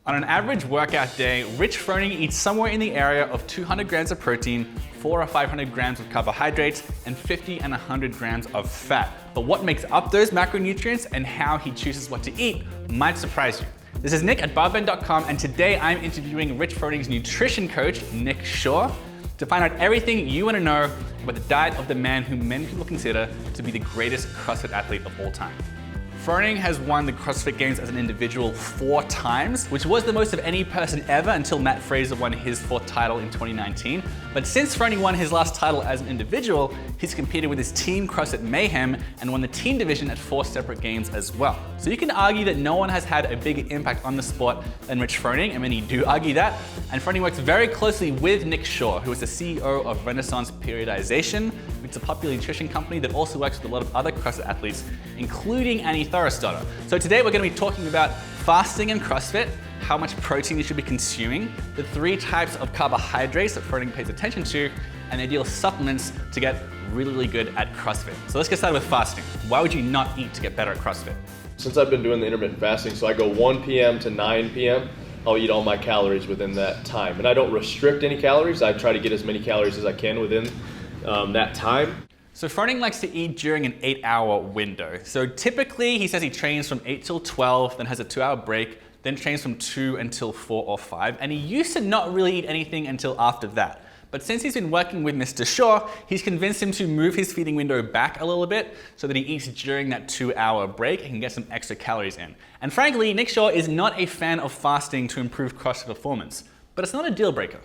On an average workout day, Rich Froning eats somewhere in the area of 200 grams of protein, 400 or 500 grams of carbohydrates, and 50 and 100 grams of fat. But what makes up those macronutrients and how he chooses what to eat might surprise you. This is Nick at BarBend.com, and today I'm interviewing Rich Froning's nutrition coach, Nick Shaw, to find out everything you want to know about the diet of the man who many people consider to be the greatest CrossFit athlete of all time. Froning has won the CrossFit Games as an individual 4 times, which was the most of any person ever until Matt Fraser won his 4th title in 2019. But since Froning won his last title as an individual, he's competed with his team CrossFit Mayhem and won the team division at 4 separate games as well. So you can argue that no one has had a bigger impact on the sport than Rich Froning. I mean, you do argue that. And Froning works very closely with Nick Shaw, who is the CEO of Renaissance Periodization, which is a popular nutrition company that also works with a lot of other CrossFit athletes, including Annie Thorstadter. So today we're going to be talking about fasting and CrossFit, how much protein you should be consuming, the 3 types of carbohydrates that Froning pays attention to, and ideal supplements to get really, really good at CrossFit. So let's get started with fasting. Why would you not eat to get better at CrossFit? Since I've been doing the intermittent fasting, so I go 1 p.m. to 9 p.m., I'll eat all my calories within that time. And I don't restrict any calories. I try to get as many calories as I can within that time. So Froning likes to eat during an 8-hour window. So typically he says he trains from 8 till 12, then has a 2-hour break, then trains from 2 until 4 or 5. And he used to not really eat anything until after that. But since he's been working with Mr. Shaw, he's convinced him to move his feeding window back a little bit so that he eats during that 2-hour break and can get some extra calories in. And frankly, Nick Shaw is not a fan of fasting to improve CrossFit performance, but it's not a deal breaker.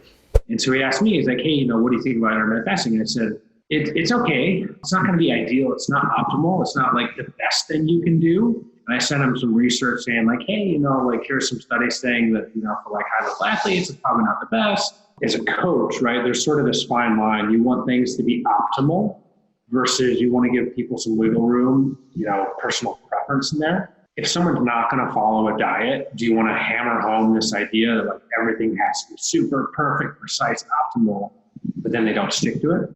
And so he asked me, he's like, hey, what do you think about intermittent fasting? And I said, it's okay. It's not going to be ideal. It's not optimal. It's not like the best thing you can do. And I sent him some research saying like, hey, here's some studies saying that, for like high-level athletes, it's probably not the best. As a coach, right, there's sort of this fine line. You want things to be optimal versus you want to give people some wiggle room, personal preference in there. If someone's not going to follow a diet, do you want to hammer home this idea that like everything has to be super perfect, precise, optimal, but then they don't stick to it?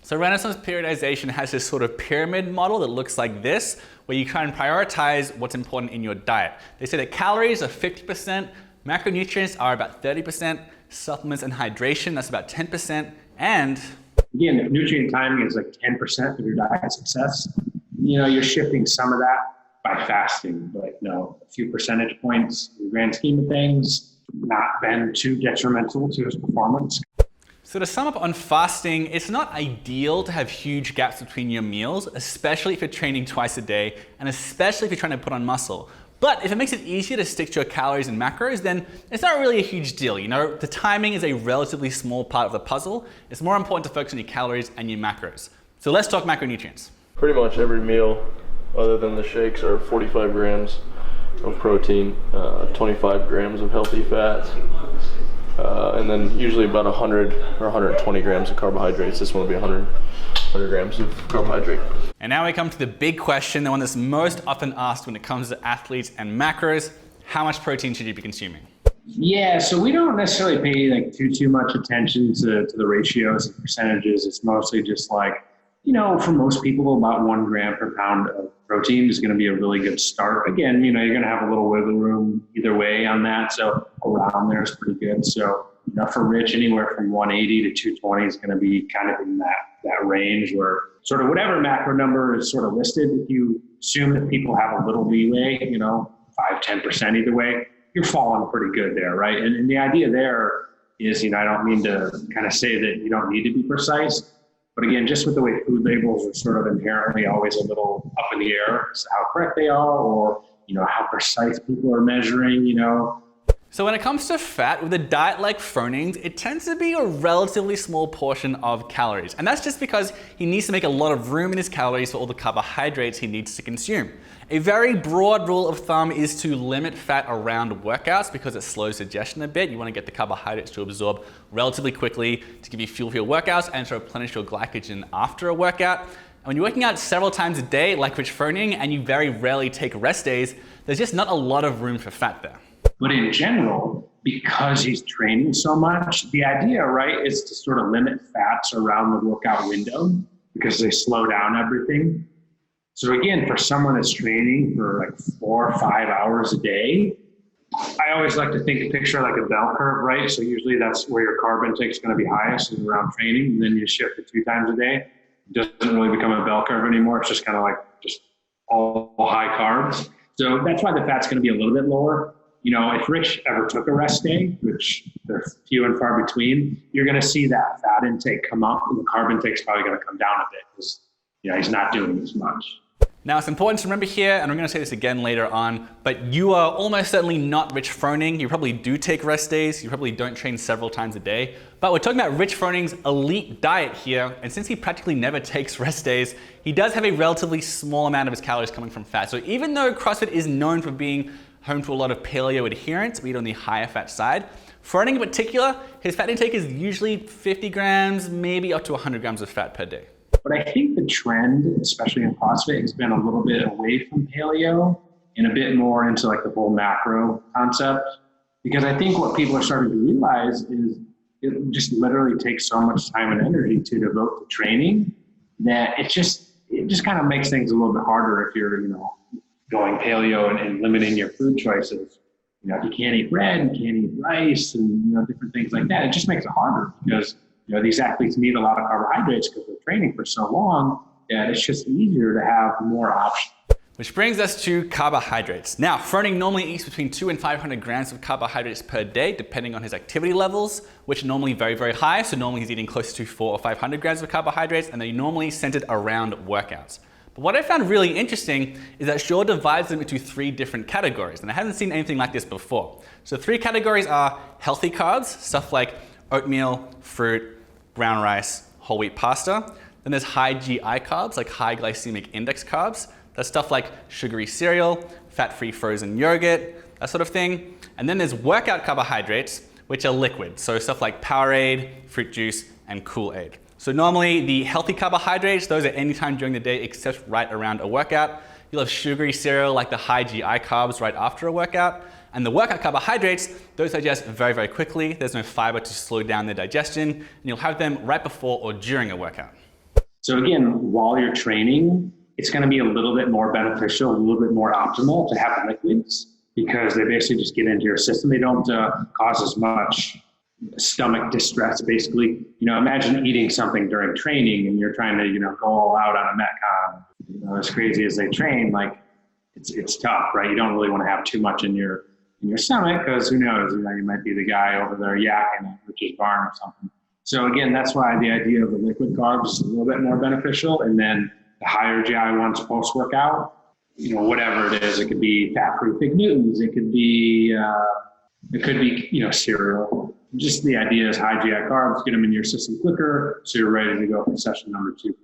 So Renaissance Periodization has this sort of pyramid model that looks like this, where you try and prioritize what's important in your diet. They say that calories are 50%, macronutrients are about 30%, supplements and hydration, that's about 10%, and again, if nutrient timing is like 10% of your diet success, you're shifting some of that by fasting, but a few percentage points in the grand scheme of things, not been too detrimental to his performance. So to sum up on fasting, it's not ideal to have huge gaps between your meals, especially if you're training twice a day, and especially if you're trying to put on muscle. But if it makes it easier to stick to your calories and macros, then it's not really a huge deal. The timing is a relatively small part of the puzzle. It's more important to focus on your calories and your macros. So let's talk macronutrients. Pretty much every meal, other than the shakes, are 45 grams of protein, 25 grams of healthy fats, and then usually about 100 or 120 grams of carbohydrates. This one will be 100 grams of carbohydrate. And now we come to the big question, the one that's most often asked when it comes to athletes and macros. How much protein should you be consuming? Yeah, so we don't necessarily pay like too much attention to the ratios and percentages. It's mostly just like, for most people, about 1 gram per pound of protein is going to be a really good start. Again, you're going to have a little wiggle room either way on that. So around there is pretty good. So, for Rich, anywhere from 180 to 220 is going to be kind of in that range where sort of whatever macro number is sort of listed. If you assume that people have a little leeway, 5-10% either way, you're falling pretty good there, right? And the idea there is, I don't mean to kind of say that you don't need to be precise, but again, just with the way food labels are sort of inherently always a little up in the air as to how correct they are or, how precise people are measuring, So when it comes to fat, with a diet like Froning's, it tends to be a relatively small portion of calories. And that's just because he needs to make a lot of room in his calories for all the carbohydrates he needs to consume. A very broad rule of thumb is to limit fat around workouts because it slows digestion a bit. You want to get the carbohydrates to absorb relatively quickly to give you fuel for your workouts and to replenish your glycogen after a workout. And when you're working out several times a day, like Rich Froning, and you very rarely take rest days, there's just not a lot of room for fat there. But in general, because he's training so much, the idea, right, is to sort of limit fats around the workout window because they slow down everything. So again, for someone that's training for like 4 or 5 hours a day, I always like to picture like a bell curve, right? So usually that's where your carb intake is going to be highest is around training. And then you shift it 2 times a day. It doesn't really become a bell curve anymore. It's just kind of like just all high carbs. So that's why the fat's going to be a little bit lower. You know, if Rich ever took a rest day, which they're few and far between, you're going to see that fat intake come up and the carb intake is probably going to come down a bit because, you know, he's not doing as much. Now it's important to remember here, and I'm going to say this again later on, but you are almost certainly not Rich Froning. You probably do take rest days. You probably don't train several times a day. But we're talking about Rich Froning's elite diet here, and since he practically never takes rest days, he does have a relatively small amount of his calories coming from fat. So even though CrossFit is known for being home to a lot of paleo adherents, we eat on the higher fat side, Froning in particular, his fat intake is usually 50 grams, maybe up to 100 grams of fat per day. But I think the trend, especially in CrossFit, has been a little bit away from paleo and a bit more into like the whole macro concept. Because I think what people are starting to realize is it just literally takes so much time and energy to devote to training that it just kind of makes things a little bit harder if you're, you know, going paleo and limiting your food choices. You know, if you can't eat bread, you can't eat rice and, you know, different things like that, it just makes it harder because, you know, these athletes need a lot of carbohydrates because they're training for so long that it's just easier to have more options. Which brings us to carbohydrates. Now, Froning normally eats between 200 and 500 grams of carbohydrates per day, depending on his activity levels, which are normally very, very high. So normally he's eating close to 400 or 500 grams of carbohydrates, and they're normally centered around workouts. But what I found really interesting is that Shaw divides them into 3 different categories, and I haven't seen anything like this before. So 3 categories are healthy carbs, stuff like oatmeal, fruit, brown rice, whole wheat pasta. Then there's high GI carbs, like high glycemic index carbs. That's stuff like sugary cereal, fat-free frozen yogurt, that sort of thing. And then there's workout carbohydrates, which are liquid. So stuff like Powerade, fruit juice, and Kool Aid. So normally the healthy carbohydrates, those are anytime during the day except right around a workout. You'll have sugary cereal like the high GI carbs right after a workout. And the workout carbohydrates, those digest very, very quickly. There's no fiber to slow down their digestion. And you'll have them right before or during a workout. So again, while you're training, it's going to be a little bit more beneficial, a little bit more optimal to have liquids because they basically just get into your system. They don't cause as much stomach distress, basically. You know, imagine eating something during training and you're trying to, you know, go all out on a Metcon. You know, as crazy as they train, like it's tough, right? You don't really want to have too much in your stomach because who knows, you know, you might be the guy over there yakking at Rich's barn or something. So again, that's why the idea of the liquid carbs is a little bit more beneficial. And then the higher GI ones post-workout, you know, whatever it is, it could be fat-free Fig Newtons, it could be, you know, cereal. Just the idea is high GI carbs, get them in your system quicker, so you're ready to go for session number 2.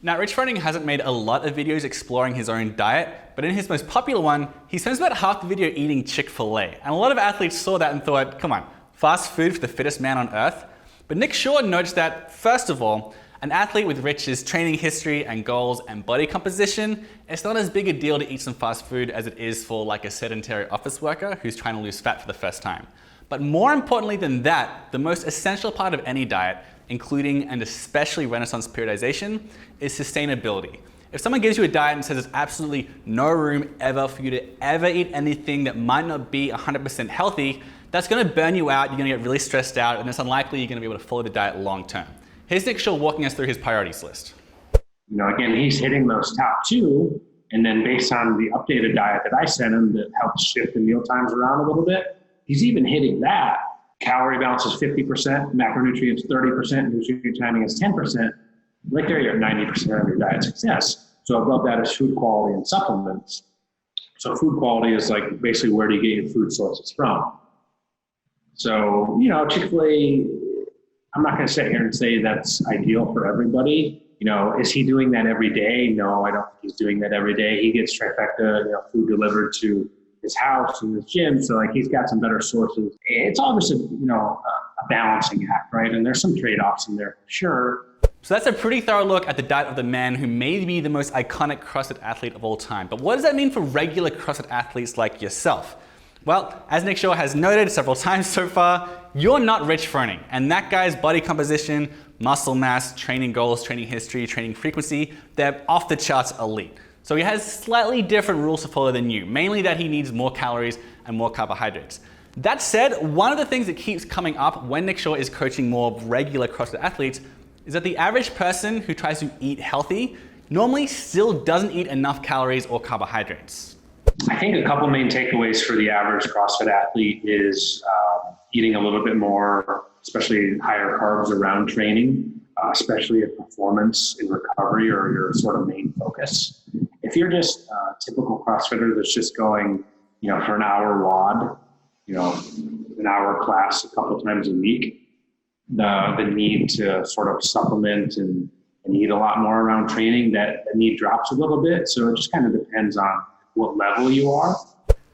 Now, Rich Froning hasn't made a lot of videos exploring his own diet, but in his most popular one, he spends about half the video eating Chick-fil-A. And a lot of athletes saw that and thought, come on, fast food for the fittest man on earth. But Nick Shaw notes that, first of all, an athlete with Rich's training history and goals and body composition, it's not as big a deal to eat some fast food as it is for like a sedentary office worker who's trying to lose fat for the first time. But more importantly than that, the most essential part of any diet, including and especially Renaissance periodization, is sustainability. If someone gives you a diet and says there's absolutely no room ever for you to ever eat anything that might not be 100% healthy, that's gonna burn you out, you're gonna get really stressed out, and it's unlikely you're gonna be able to follow the diet long term. Here's Nick Shaw walking us through his priorities list. You know, again, he's hitting those top 2, and then based on the updated diet that I sent him that helps shift the meal times around a little bit, he's even hitting that. Calorie balance is 50%, macronutrients 30%, nutrient timing is 10%. Right there, you're at 90% of your diet success. So above that is food quality and supplements. So food quality is like basically where do you get your food sources from? So, you know, Chick-fil-A, I'm not going to sit here and say that's ideal for everybody. You know, is he doing that every day? No, I don't think he's doing that every day. He gets trifecta, you know, food delivered to his house and his gym. So like he's got some better sources. It's all just a balancing act, right? And there's some trade-offs in there for sure. So that's a pretty thorough look at the diet of the man who may be the most iconic CrossFit athlete of all time. But what does that mean for regular CrossFit athletes like yourself? Well, as Nick Shaw has noted several times so far, you're not Rich Froning, and that guy's body composition, muscle mass, training goals, training history, training frequency, they're off the charts elite. So he has slightly different rules to follow than you, mainly that he needs more calories and more carbohydrates. That said, one of the things that keeps coming up when Nick Shaw is coaching more regular CrossFit athletes is that the average person who tries to eat healthy normally still doesn't eat enough calories or carbohydrates. I think a couple main takeaways for the average CrossFit athlete is eating a little bit more, especially higher carbs around training, especially if performance in recovery or your sort of main focus. If you're just a typical CrossFitter that's just going, for an hour WOD, an hour class a couple times a week, the need to sort of supplement and eat a lot more around training, that need drops a little bit. So it just kind of depends on what level you are.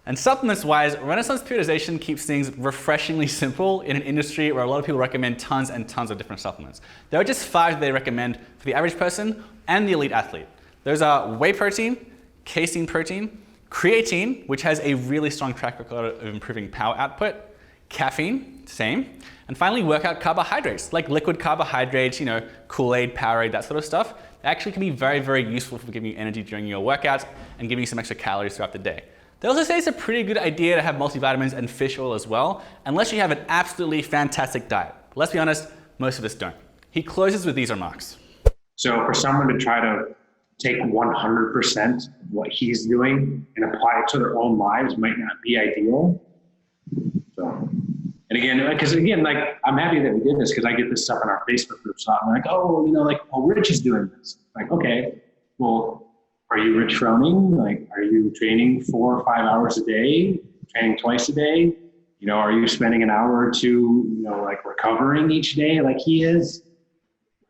And supplements-wise, Renaissance Periodization keeps things refreshingly simple in an industry where a lot of people recommend tons and tons of different supplements. There are just 5 they recommend for the average person and the elite athlete. Those are whey protein, casein protein, creatine, which has a really strong track record of improving power output, caffeine, same, and finally workout carbohydrates, like liquid carbohydrates, Kool Aid, Powerade, that sort of stuff. They actually can be very, very useful for giving you energy during your workouts and giving you some extra calories throughout the day. They also say it's a pretty good idea to have multivitamins and fish oil as well, unless you have an absolutely fantastic diet. But let's be honest, most of us don't. He closes with these remarks. So for someone to try to take 100% of what he's doing and apply it to their own lives might not be ideal. So, and again, I'm happy that we did this because I get this stuff in our Facebook group. So I'm like, Rich is doing this. Like, okay, well, are you Rich Froning? Like, are you training 4 or 5 hours a day, training twice a day? Are you spending an hour or two, recovering each day like he is?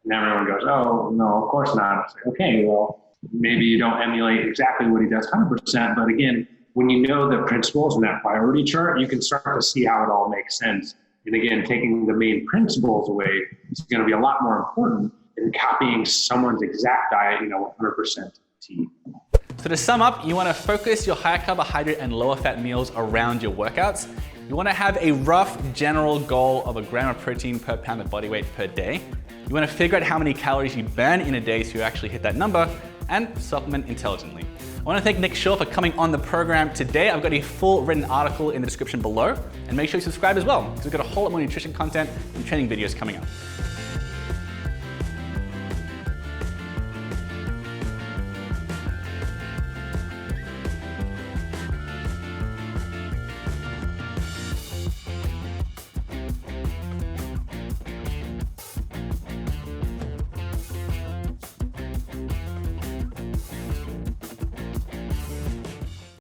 And everyone goes, oh, no, of course not. It's like, okay, well, maybe you don't emulate exactly what he does 100%. But again, when you know the principles in that priority chart, you can start to see how it all makes sense. And again, taking the main principles away is going to be a lot more important than copying someone's exact diet, 100%. So to sum up, you want to focus your higher carbohydrate and lower fat meals around your workouts. You want to have a rough general goal of 1 gram of protein per pound of body weight per day. You want to figure out how many calories you burn in a day so you actually hit that number, and supplement intelligently. I want to thank Nick Shaw for coming on the program today. I've got a full written article in the description below, and make sure you subscribe as well, because we've got a whole lot more nutrition content and training videos coming up.